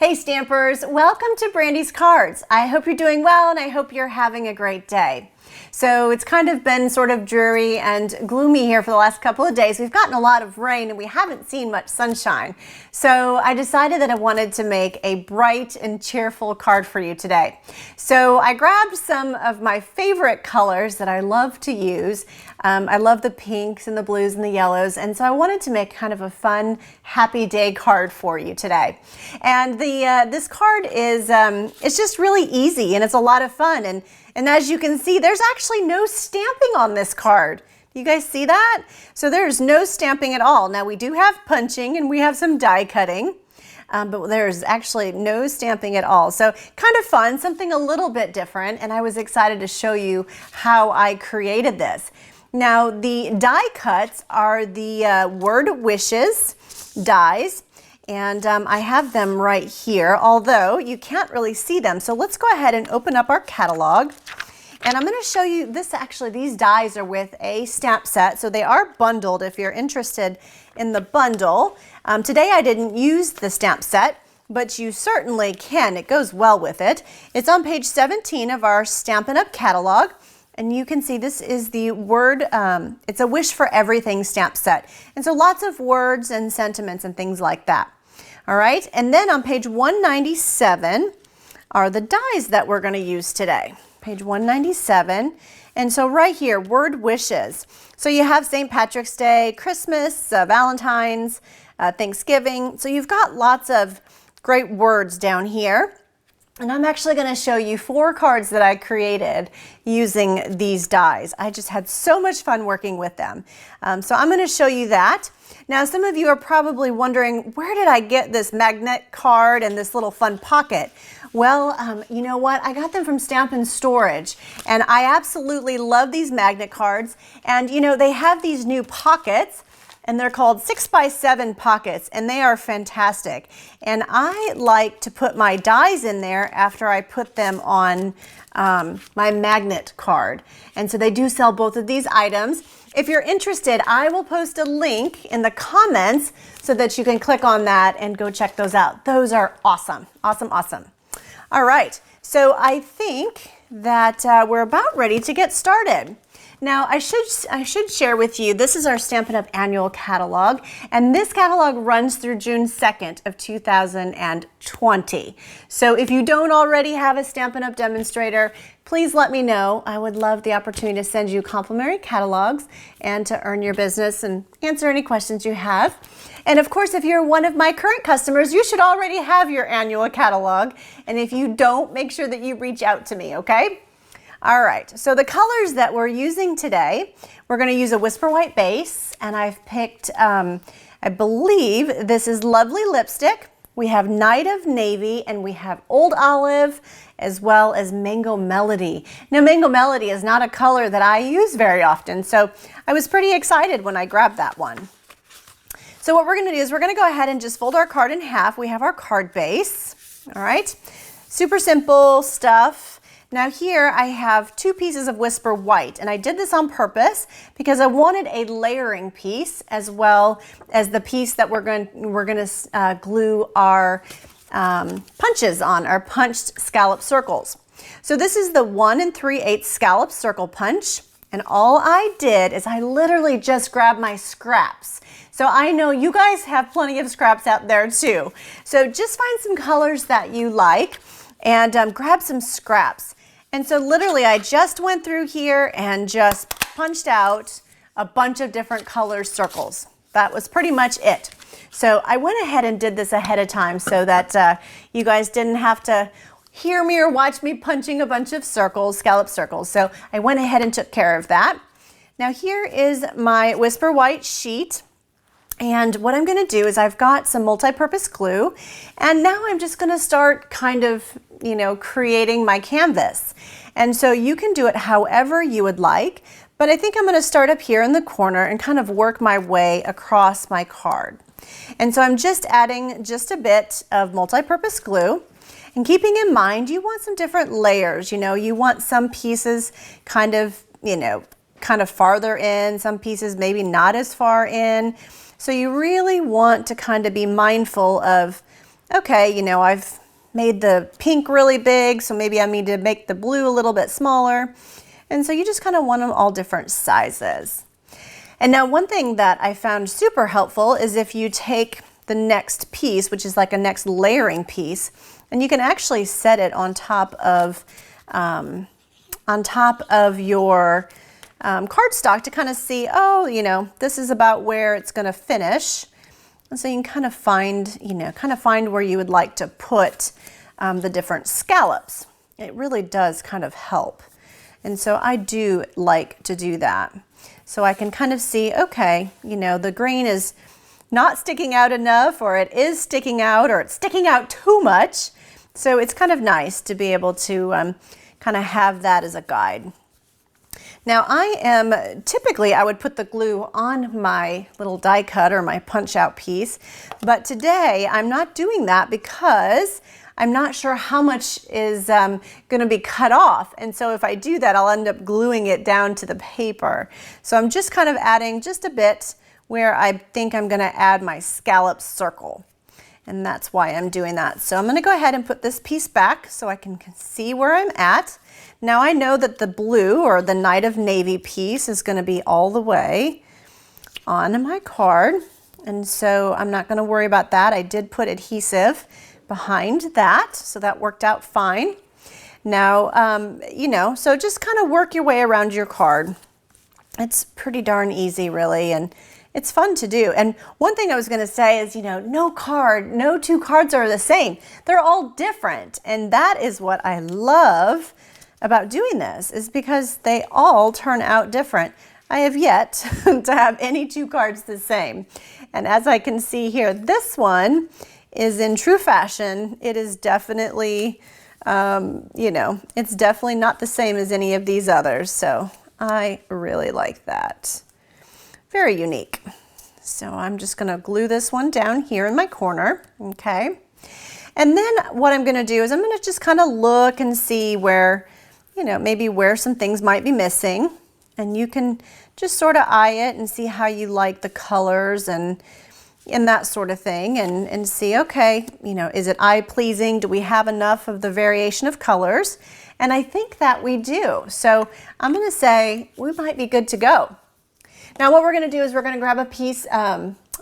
Hey Stampers, welcome to Brandy's Cards. I hope you're doing well and I hope you're having a great day. So it's kind of been sort of dreary and gloomy here for the last couple of days. We've gotten a lot of rain and we haven't seen much sunshine. So I decided that I wanted to make a bright and cheerful card for you today. So I grabbed some of my favorite colors that I love to use. I love the pinks and the blues and the yellows, and so I wanted to make kind of a fun, happy day card for you today. And this card is it's just really easy and it's a lot of fun. And as you can see, there's actually no stamping on this card. You guys see that? So there's no stamping at all. Now we do have punching and we have some die cutting, but there's actually no stamping at all. So kind of fun, something a little bit different, and I was excited to show you how I created this. Now the die cuts are the word wishes dies, and I have them right here, although you can't really see them. So let's go ahead and open up our catalog. And I'm going to show you this. Actually, these dies are with a stamp set, so they are bundled if you're interested in the bundle. Today I didn't use the stamp set, but you certainly can. It goes well with it. It's on page 17 of our Stampin' Up! Catalog. And you can see this is the word, it's a wish for everything stamp set. And so lots of words and sentiments and things like that. All right, and then on page 197 are the dies that we're going to use today. Page 197. And so right here, word wishes. So you have St. Patrick's Day, Christmas, Valentine's, Thanksgiving. So you've got lots of great words down here. And I'm actually going to show you 4 cards that I created using these dies. I just had so much fun working with them. So I'm going to show you that. Now, some of you are probably wondering, where did I get this magnet card and this little fun pocket? Well, you know what? I got them from Stampin Storage, and I absolutely love these magnet cards. And you know, they have these new pockets, and they're called 6x7 pockets, and they are fantastic. And I like to put my dies in there after I put them on my magnet card. And so they do sell both of these items. If you're interested, I will post a link in the comments so that you can click on that and go check those out. Those are awesome, awesome, awesome. All right, so I think that we're about ready to get started. Now, I should share with you, this is our Stampin' Up! Annual Catalog, and this catalog runs through June 2nd of 2020. So if you don't already have a Stampin' Up! Demonstrator, please let me know. I would love the opportunity to send you complimentary catalogs and to earn your business and answer any questions you have. And of course, if you're one of my current customers, you should already have your annual catalog. And if you don't, make sure that you reach out to me, okay? All right, so the colors that we're using today, we're going to use a Whisper White base, and I've picked, I believe this is Lovely Lipstick. We have Night of Navy, and we have Old Olive, as well as Mango Melody. Now, Mango Melody is not a color that I use very often, so I was pretty excited when I grabbed that one. So what we're going to do is we're going to go ahead and just fold our card in half. We have our card base, all right? Super simple stuff. Now here I have 2 pieces of Whisper White, and I did this on purpose because I wanted a layering piece as well as the piece that we're going to glue our punches on, our punched scallop circles. So this is the 1 3/8 scallop circle punch, and all I did is I literally just grabbed my scraps. So I know you guys have plenty of scraps out there too. So just find some colors that you like and grab some scraps. And so literally I just went through here and just punched out a bunch of different color circles. That was pretty much it. So I went ahead and did this ahead of time so that you guys didn't have to hear me or watch me punching a bunch of circles, scallop circles. So I went ahead and took care of that. Now here is my Whisper White sheet. And what I'm going to do is I've got some multi-purpose glue, and now I'm just going to start kind of, you know, creating my canvas. And so you can do it however you would like, but I think I'm going to start up here in the corner and kind of work my way across my card. And so I'm just adding just a bit of multi-purpose glue, and keeping in mind you want some different layers. You know, you want some pieces kind of, you know, kind of farther in, some pieces maybe not as far in. So you really want to kind of be mindful of okay, you know, I've made the pink really big, so maybe I need to make the blue a little bit smaller. And so you just kind of want them all different sizes. And now one thing that I found super helpful is if you take the next piece, which is like a next layering piece, and you can actually set it on top of your cardstock to kind of see, oh, you know, this is about where it's going to finish. And so you can kind of find, you know, where you would like to put the different scallops. It really does kind of help. And so I do like to do that. So I can kind of see, okay, you know, the green is not sticking out enough, or it is sticking out, or it's sticking out too much. So it's kind of nice to be able to kind of have that as a guide. Now typically I would put the glue on my little die cut or my punch out piece, but today I'm not doing that because I'm not sure how much is going to be cut off. And so if I do that, I'll end up gluing it down to the paper. So I'm just kind of adding just a bit where I think I'm going to add my scallop circle. And that's why I'm doing that. So I'm going to go ahead and put this piece back so I can see where I'm at. Now I know that the blue or the Night of Navy piece is going to be all the way on my card. And so I'm not going to worry about that. I did put adhesive behind that, so that worked out fine. Now, you know, so just kind of work your way around your card. It's pretty darn easy, really, and it's fun to do. And one thing I was going to say is, you know, no two cards are the same. They're all different. And that is what I love about doing this, is because they all turn out different. I have yet to have any two cards the same. And as I can see here, this one is in true fashion. It is definitely, you know, it's definitely not the same as any of these others. So I really like that. Very unique. So I'm just going to glue this one down here in my corner. Okay. And then what I'm going to do is I'm going to just kind of look and see where, you know, maybe where some things might be missing. And you can just sort of eye it and see how you like the colors and that sort of thing, and see, okay, you know, is it eye pleasing? Do we have enough of the variation of colors? And I think that we do. So I'm going to say we might be good to go. Now what we're going to do is we're going to grab a piece,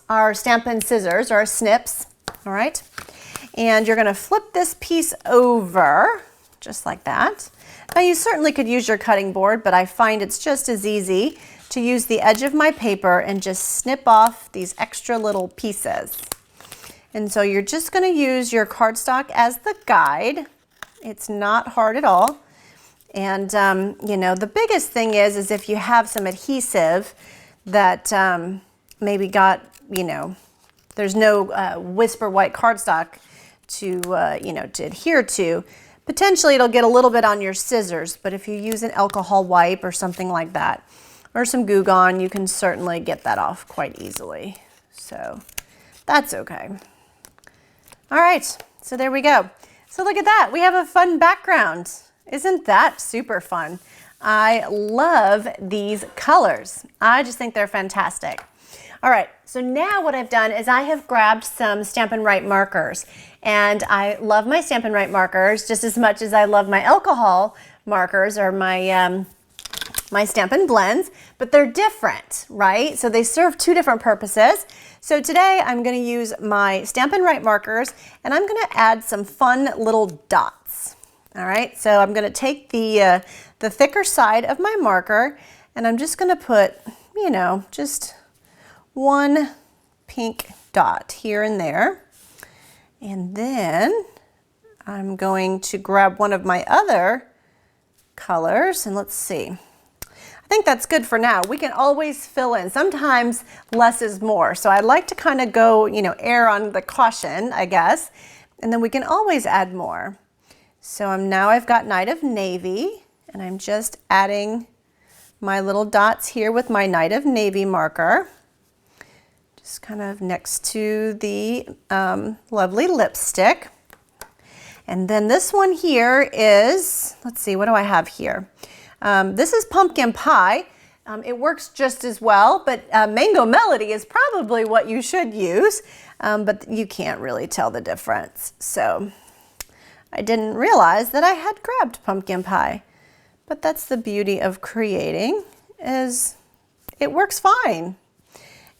our Stampin' scissors or our snips, all right? And you're going to flip this piece over just like that. Now you certainly could use your cutting board, but I find it's just as easy to use the edge of my paper and just snip off these extra little pieces. And so you're just going to use your cardstock as the guide. It's not hard at all. And you know, the biggest thing is if you have some adhesive that maybe got, you know, there's no whisper white cardstock to, you know, to adhere to, potentially it'll get a little bit on your scissors, but if you use an alcohol wipe or something like that, or some Goo Gone, you can certainly get that off quite easily. So that's okay. All right, so there we go. So look at that, we have a fun background. Isn't that super fun? I love these colors. I just think they're fantastic. All right, so now what I've done is I have grabbed some Stampin' Write markers, and I love my Stampin' Write markers just as much as I love my alcohol markers or my my Stampin' Blends, but they're different, right? So they serve two different purposes. So today I'm going to use my Stampin' Write markers, and I'm going to add some fun little dots. All right, so I'm going to take the thicker side of my marker, and I'm just going to put, you know, just one pink dot here and there. And then I'm going to grab one of my other colors, and let's see. I think that's good for now. We can always fill in. Sometimes less is more. So I like to kind of go, you know, err on the caution, I guess. And then we can always add more. So now I've got Night of Navy, and I'm just adding my little dots here with my Night of Navy marker. Just kind of next to the lovely lipstick. And then this one here is, let's see, what do I have here? This is Pumpkin Pie. It works just as well, but Mango Melody is probably what you should use. but you can't really tell the difference. So I didn't realize that I had grabbed pumpkin pie, but that's the beauty of creating, is it works fine.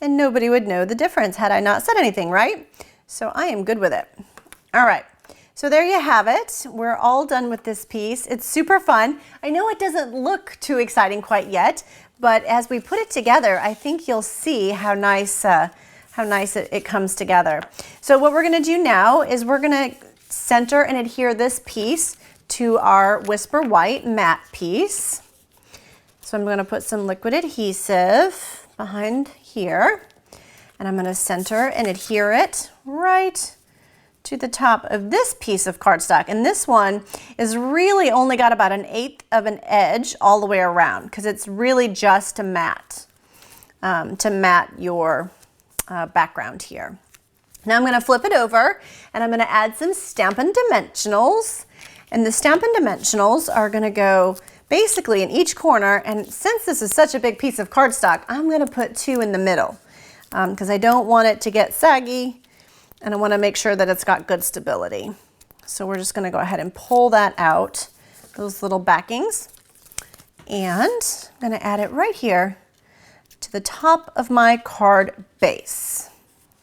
And nobody would know the difference had I not said anything, right? So I am good with it. All right, so there you have it. We're all done with this piece. It's super fun. I know it doesn't look too exciting quite yet, but as we put it together, I think you'll see how nice it comes together. So what we're gonna do now is we're gonna center and adhere this piece to our Whisper White matte piece. So I'm gonna put some liquid adhesive behind here, and I'm gonna center and adhere it right to the top of this piece of cardstock. And this one is really only got about 1/8 of an edge all the way around, because it's really just to matte your background here. Now I'm gonna flip it over and I'm gonna add some Stampin' Dimensionals. And the Stampin' Dimensionals are gonna go basically in each corner, and since this is such a big piece of cardstock, I'm gonna put 2 in the middle because I don't want it to get saggy, and I wanna make sure that it's got good stability. So we're just gonna go ahead and pull that out, those little backings, and I'm gonna add it right here to the top of my card base,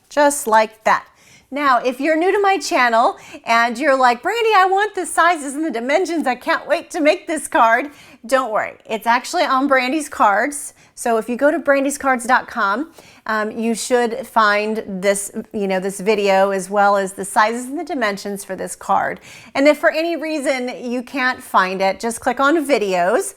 just like that. Now, if you're new to my channel and you're like, Brandy, I want the sizes and the dimensions, I can't wait to make this card, don't worry. It's actually on Brandy's Cards. So if you go to brandyscards.com, you should find this, this video, as well as the sizes and the dimensions for this card. And if for any reason you can't find it, just click on videos.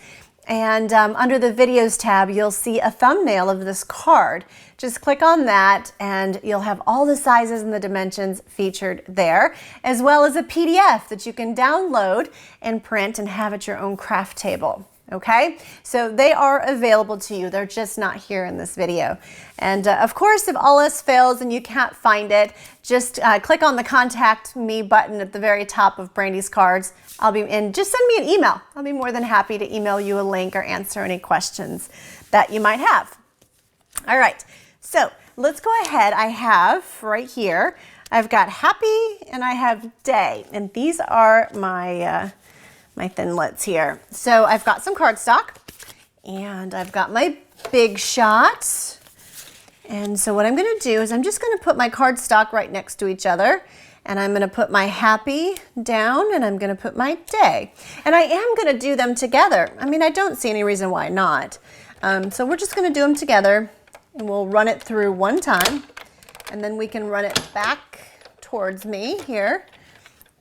And under the videos tab, you'll see a thumbnail of this card. Just click on that and you'll have all the sizes and the dimensions featured there, as well as a PDF that you can download and print and have at your own craft table. Okay, so they are available to you. They're just not here in this video. And of course, if all else fails and you can't find it, just click on the Contact Me button at the very top of Brandy's Cards. Just send me an email. I'll be more than happy to email you a link or answer any questions that you might have. All right, so let's go ahead. I have right here, I've got Happy and I have Day, and these are my thinlits here. So I've got some cardstock and I've got my Big Shot. And so what I'm gonna do is I'm just gonna put my cardstock right next to each other, and I'm gonna put my Happy down and I'm gonna put my Day. And I am gonna do them together. I mean, I don't see any reason why not. So we're just gonna do them together, and we'll run it through one time, and then we can run it back towards me here,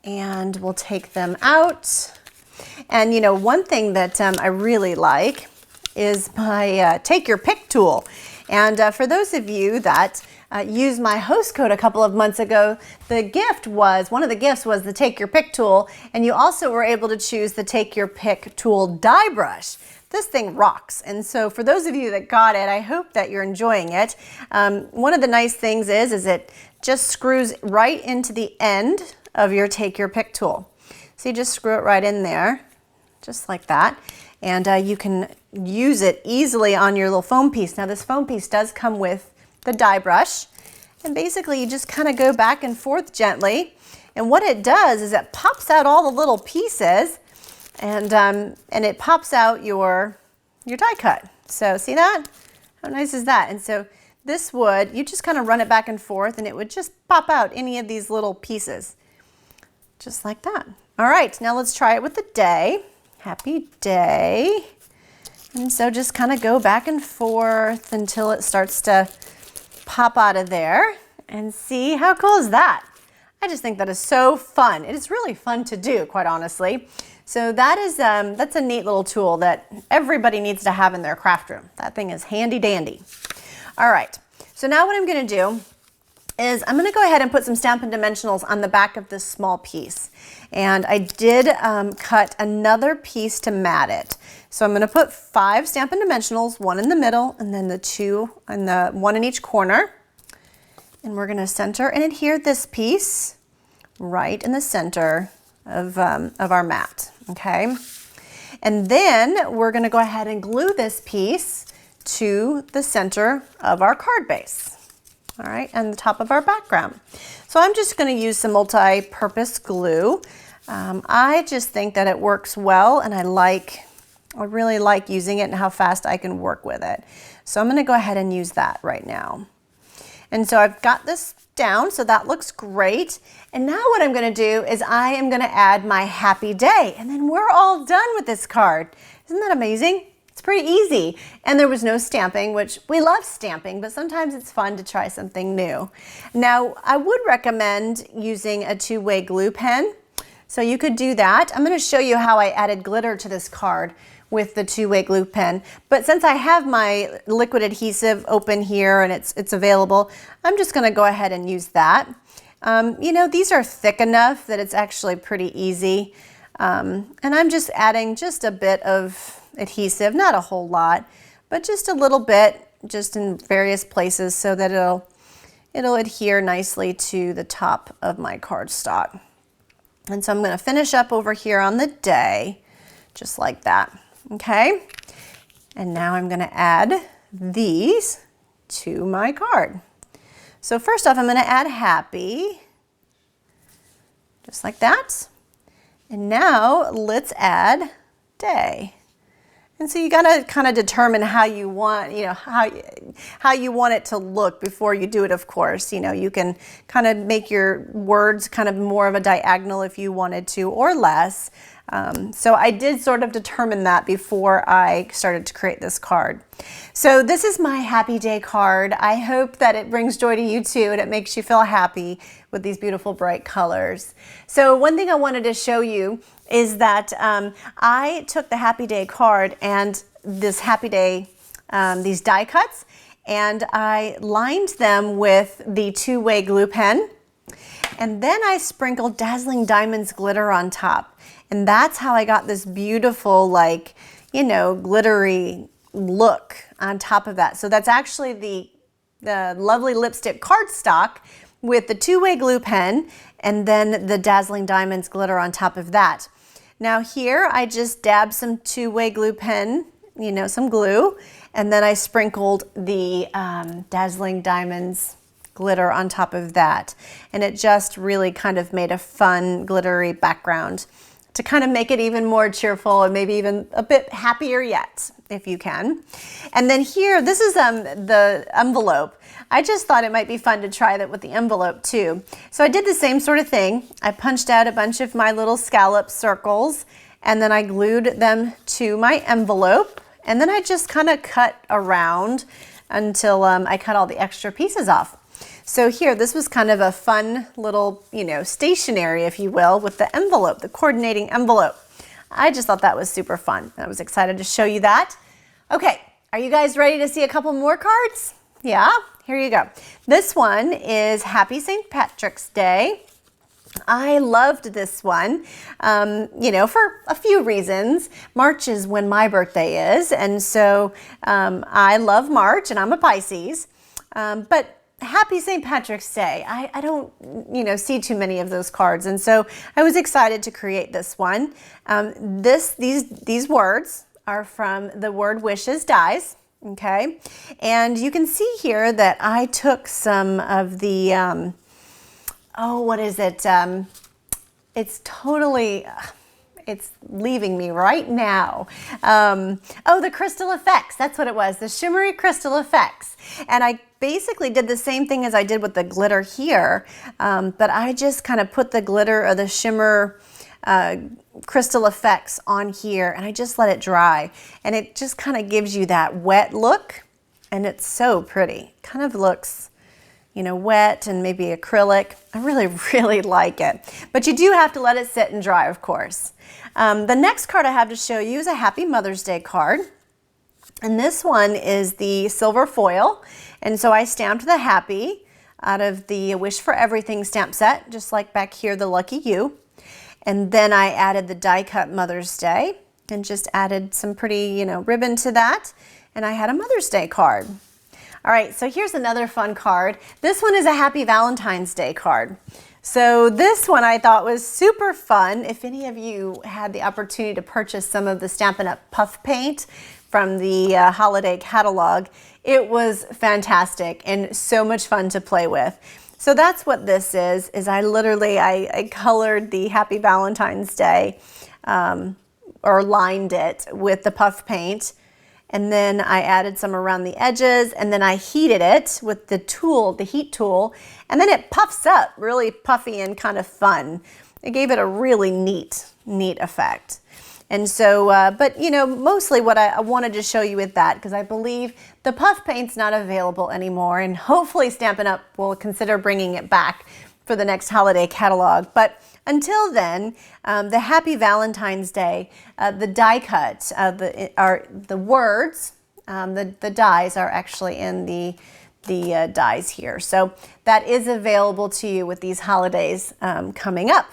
and we'll take them out. And one thing that I really like is my Take Your Pick tool. And for those of you that used my host code a couple of months ago, one of the gifts was the Take Your Pick tool, and you also were able to choose the Take Your Pick tool die brush. This thing rocks. And so for those of you that got it, I hope that you're enjoying it. One of the nice things is it just screws right into the end of your Take Your Pick tool. So you just screw it right in there, just like that. And you can use it easily on your little foam piece. Now this foam piece does come with the die brush. And basically you just kind of go back and forth gently. And what it does is it pops out all the little pieces, and it pops out your die cut. So see that? How nice is that? And so this would, you just kind of run it back and forth and it would just pop out any of these little pieces, just like that. All right, now let's try it with the Day. Happy Day. And so just kind of go back and forth until it starts to pop out of there, and see how cool is that? I just think that is so fun. It is really fun to do, quite honestly. So that's a neat little tool that everybody needs to have in their craft room. That thing is handy dandy. All right, so now what I'm gonna do is I'm gonna go ahead and put some Stampin' Dimensionals on the back of this small piece. And I did cut another piece to mat it. So I'm gonna put 5 Stampin' Dimensionals, 1 in the middle, and then the 2 and the 1 in each corner. And we're gonna center and adhere this piece right in the center of our mat, okay? And then we're gonna go ahead and glue this piece to the center of our card base. all right, and the top of our background. So I'm just going to use some multi-purpose glue. I just think that it works well, and I really like using it and how fast I can work with it. So I'm going to go ahead and use that right now. And so I've got this down, so that looks great. And now what I'm going to do is I am going to add my happy day, and then we're all done with this card. Isn't that amazing? It's pretty easy. And there was no stamping, which we love stamping, but sometimes it's fun to try something new. Now, I would recommend using a two-way glue pen. So you could do that. I'm going to show you how I added glitter to this card with the two-way glue pen. But since I have my liquid adhesive open here and it's available, I'm just going to go ahead and use that. You know, these are thick enough that it's actually pretty easy. And I'm just adding just a bit of adhesive, not a whole lot, but just a little bit, just in various places so that it'll adhere nicely to the top of my cardstock. And so I'm going to finish up over here on the day, just like that. Okay, and now I'm going to add these to my card. So first off, I'm going to add happy, just like that. And now let's add day. And so you got to kind of determine how you want, you know, how you want it to look before you do it, of course. You know, you can kind of make your words kind of more of a diagonal if you wanted to, or less. So I did sort of determine that before I started to create this card. So this is my happy day card. I hope that it brings joy to you too, and it makes you feel happy with these beautiful bright colors. So one thing I wanted to show you is that I took the happy day card and this happy day, these die cuts, and I lined them with the two-way glue pen. And then I sprinkled Dazzling Diamonds glitter on top. And that's how I got this beautiful, like, you know, glittery look on top of that. So that's actually the lovely lipstick cardstock with the two-way glue pen and then the Dazzling Diamonds glitter on top of that. Now here I just dabbed some two-way glue pen, you know, some glue, and then I sprinkled the Dazzling Diamonds glitter on top of that. And it just really kind of made a fun, glittery background to kind of make it even more cheerful and maybe even a bit happier yet, if you can. And then here, this is the envelope. I just thought it might be fun to try that with the envelope too. So I did the same sort of thing. I punched out a bunch of my little scallop circles, and then I glued them to my envelope, and then I just kind of cut around until I cut all the extra pieces off. So here, this was kind of a fun little, you know, stationery, if you will, with the envelope, the coordinating envelope. I just thought that was super fun. I was excited to show you that. Okay, are you guys ready to see a couple more cards? Yeah, here you go. This one is Happy St. Patrick's Day. I loved this one, you know, for a few reasons. March is when my birthday is, and so I love March, and I'm a Pisces, but Happy St. Patrick's Day. I don't, you know, see too many of those cards, and so I was excited to create this one. These words are from the word wishes dies, okay? And you can see here that I took some of the, oh, what is it? It's totally, it's leaving me right now. Oh, the crystal effects. That's what it was, the shimmery crystal effects. And I basically did the same thing as I did with the glitter here, but I just kind of put the glitter or the shimmer crystal effects on here, and I just let it dry. And it just kind of gives you that wet look, and it's so pretty. Kind of looks, you know, wet and maybe acrylic. I really, really like it. But you do have to let it sit and dry, of course. The next card I have to show you is a Happy Mother's Day card. And this one is the silver foil. And so I stamped the happy out of the Wish for Everything stamp set, just like back here, the Lucky You. And then I added the die cut Mother's Day and just added some pretty, you know, ribbon to that. And I had a Mother's Day card. All right, so here's another fun card. This one is a Happy Valentine's Day card. So this one I thought was super fun. If any of you had the opportunity to purchase some of the Stampin' Up puff paint, from the holiday catalog. It was fantastic and so much fun to play with. So that's what this is I literally, I colored the Happy Valentine's Day, or lined it with the puff paint. And then I added some around the edges, and then I heated it with the tool, the heat tool, and then it puffs up really puffy and kind of fun. It gave it a really neat effect. And so, but you know, mostly what I wanted to show you with that, because I believe the puff paint's not available anymore, and hopefully Stampin' Up! Will consider bringing it back for the next holiday catalog. But until then, the Happy Valentine's Day, the die cut, the words, the dies are actually in the dies here. So that is available to you with these holidays coming up.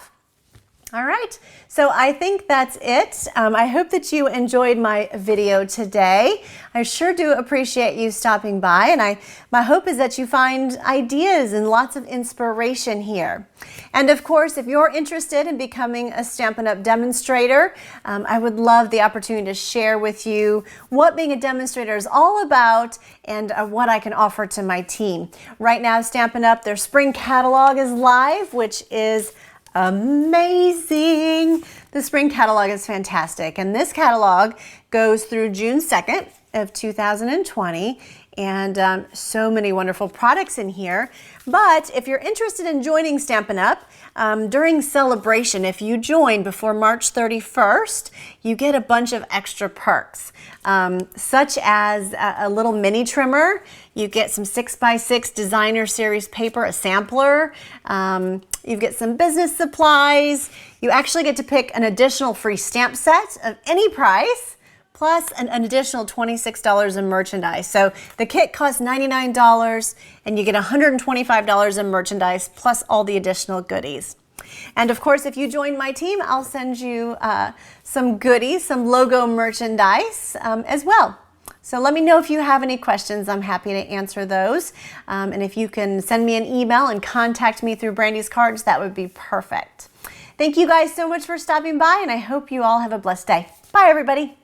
All right, so I think that's it. I hope that you enjoyed my video today. I sure do appreciate you stopping by, and my hope is that you find ideas and lots of inspiration here. And of course, if you're interested in becoming a Stampin' Up! Demonstrator, I would love the opportunity to share with you what being a demonstrator is all about and what I can offer to my team. Right now, Stampin' Up! Their spring catalog is live, which is amazing. The spring catalog is fantastic, and this catalog goes through June 2nd of 2020, and so many wonderful products in here. But if you're interested in joining Stampin' Up! During celebration, if you join before March 31st, you get a bunch of extra perks, such as a little mini trimmer. You get some 6x6 designer series paper, a sampler. You get some business supplies. You actually get to pick an additional free stamp set of any price, plus an additional $26 in merchandise. So the kit costs $99 and you get $125 in merchandise plus all the additional goodies. And of course, if you join my team, I'll send you some goodies, some logo merchandise as well. So let me know if you have any questions. I'm happy to answer those. And if you can send me an email and contact me through Brandy's cards, that would be perfect. Thank you guys so much for stopping by, and I hope you all have a blessed day. Bye, everybody.